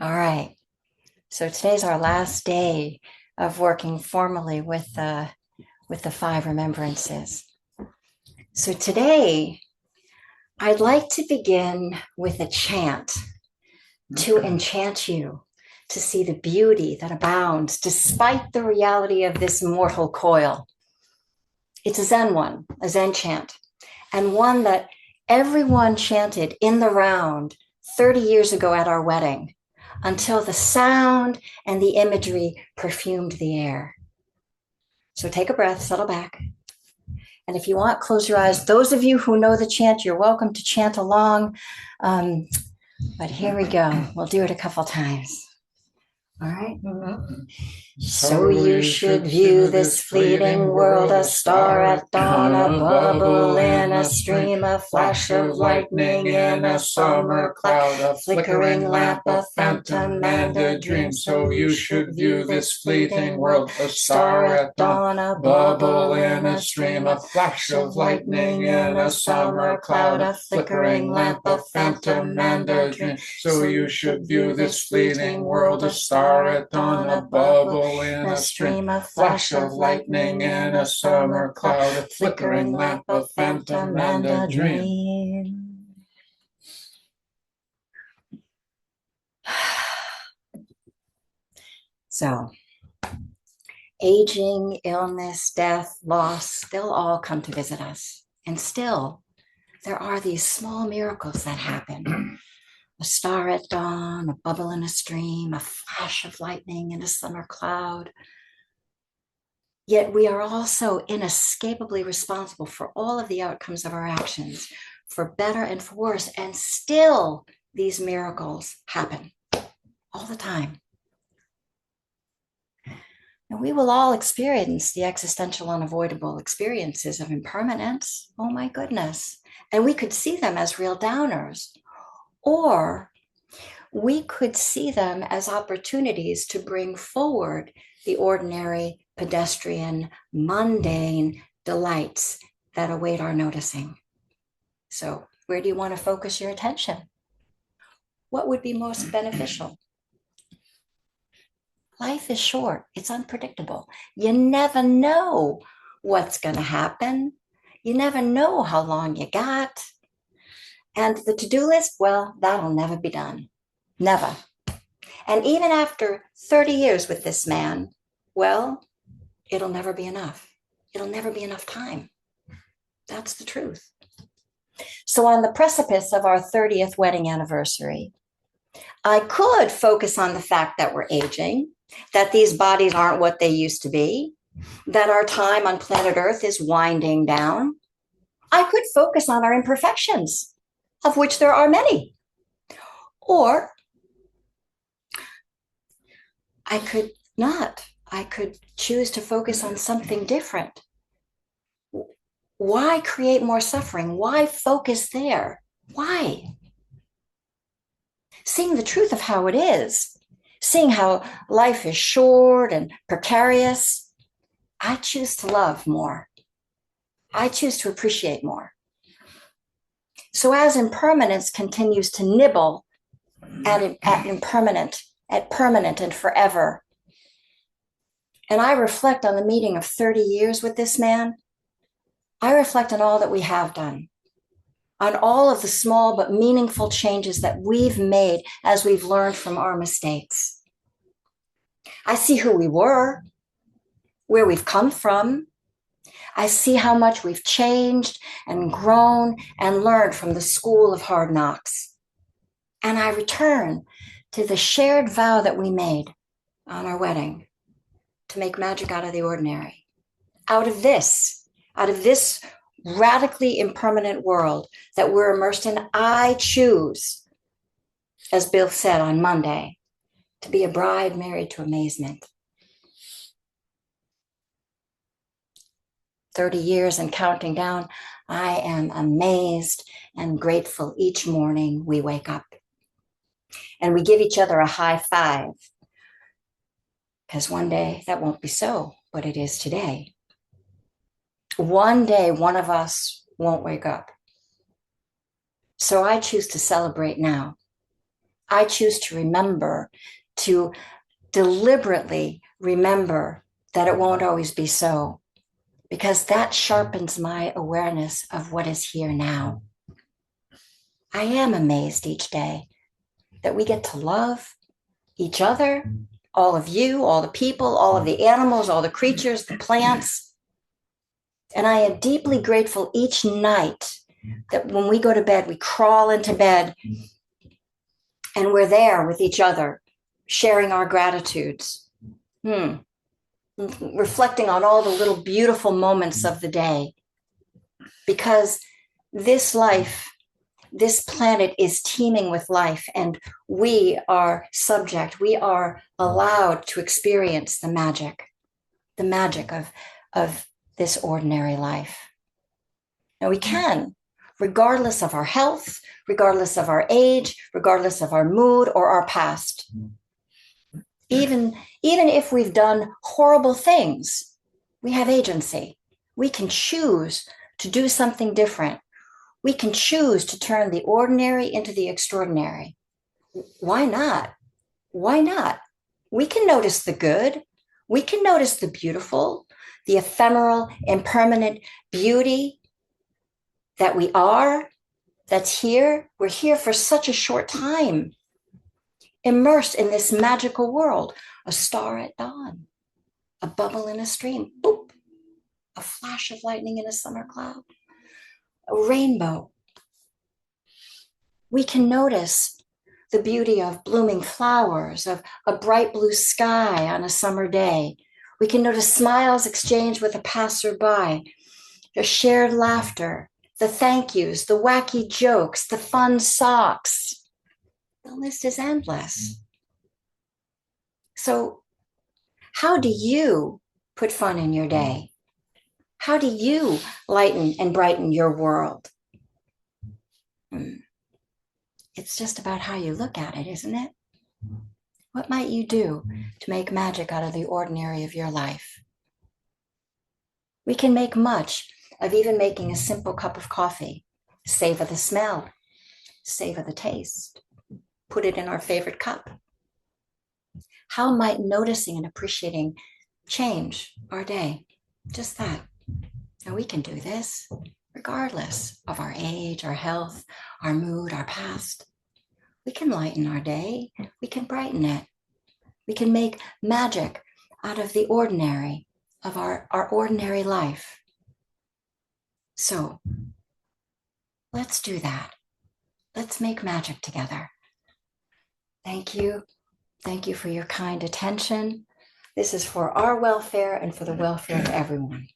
All right. So today's our last day of working formally with the five remembrances. So today, I'd like to begin with a chant to enchant you, to see the beauty that abounds despite the reality of this mortal coil. It's a Zen one, a Zen chant, and one that everyone chanted in the round 30 years ago at our wedding until the sound and the imagery perfumed the air. So take a breath, settle back. And if you want, close your eyes. Those of you who know the chant, you're welcome to chant along. But here we go. We'll do it a couple times. All right. So you should view this fleeting world, a star at dawn, a bubble in a stream, a flash of lightning in a summer cloud, a flickering lamp, a phantom and a dream. So you should view this fleeting world, a star at dawn, a bubble in a stream, a flash of lightning in a summer cloud, a flickering lamp, a phantom and a dream. So you should view this fleeting world, a star at dawn, a bubble in a stream, a flash of lightning in a summer cloud, a flickering lamp, a phantom and a dream. So, aging, illness, death, loss, they'll all come to visit us. And still, there are these small miracles that happen. A star at dawn, a bubble in a stream, a flash of lightning in a summer cloud. Yet we are also inescapably responsible for all of the outcomes of our actions, for better and for worse. And still, these miracles happen all the time. And we will all experience the existential, unavoidable experiences of impermanence. Oh my goodness. And we could see them as real downers. Or we could see them as opportunities to bring forward the ordinary, pedestrian, mundane delights that await our noticing. So, where do you want to focus your attention? What would be most beneficial? Life is short, it's unpredictable. You never know what's going to happen. You never know how long you got. And the to-do list, well, that'll never be done. Never. And even after 30 years with this man, well, it'll never be enough. It'll never be enough time. That's the truth. So on the precipice of our 30th wedding anniversary, I could focus on the fact that we're aging, that these bodies aren't what they used to be, that our time on planet Earth is winding down. I could focus on our imperfections, of which there are many. Or I could not. I could choose to focus on something different. Why create more suffering? Why focus there? Why? Seeing the truth of how it is, seeing how life is short and precarious, I choose to love more. I choose to appreciate more. So as impermanence continues to nibble at impermanent, at permanent and forever, and I reflect on the meeting of 30 years with this man, I reflect on all that we have done, on all of the small but meaningful changes that we've made as we've learned from our mistakes. I see who we were, where we've come from. I see how much we've changed and grown and learned from the school of hard knocks. And I return to the shared vow that we made on our wedding to make magic out of the ordinary. Out of this radically impermanent world that we're immersed in, I choose, as Bill said on Monday, to be a bride married to amazement. 30 years and counting down, I am amazed and grateful each morning we wake up. And we give each other a high five. Because one day that won't be so, but it is today. One day one of us won't wake up. So I choose to celebrate now. I choose to remember, to deliberately remember that it won't always be so, because that sharpens my awareness of what is here now. I am amazed each day that we get to love each other, all of you, all the people, all of the animals, all the creatures, the plants. And I am deeply grateful each night that when we go to bed, we crawl into bed and we're there with each other, sharing our gratitudes, reflecting on all the little beautiful moments of the day. Because this life, this planet is teeming with life, and we are allowed to experience the magic of this ordinary life. Now we can, regardless of our health, regardless of our age, regardless of our mood or our past. Even if we've done horrible things, we have agency. We can choose to do something different. We can choose to turn the ordinary into the extraordinary. Why not? Why not? We can notice the good. We can notice the beautiful, the ephemeral, impermanent beauty that we are, that's here. We're here for such a short time, immersed in this magical world. A star at dawn, a bubble in a stream, boop, a flash of lightning in a summer cloud, a rainbow. We can notice the beauty of blooming flowers, of a bright blue sky on a summer day. We can notice smiles exchanged with a passerby, a shared laughter, the thank yous, the wacky jokes, the fun socks. The list is endless. So, how do you put fun in your day? How do you lighten and brighten your world? It's just about how you look at it, isn't it? What might you do to make magic out of the ordinary of your life? We can make much of even making a simple cup of coffee. Savor the smell, savor the taste, put it in our favorite cup. How might noticing and appreciating change our day? Just that. And we can do this regardless of our age, our health, our mood, our past. We can lighten our day. We can brighten it. We can make magic out of the ordinary of our ordinary life. So let's do that. Let's make magic together. Thank you. Thank you for your kind attention. This is for our welfare and for the welfare of everyone.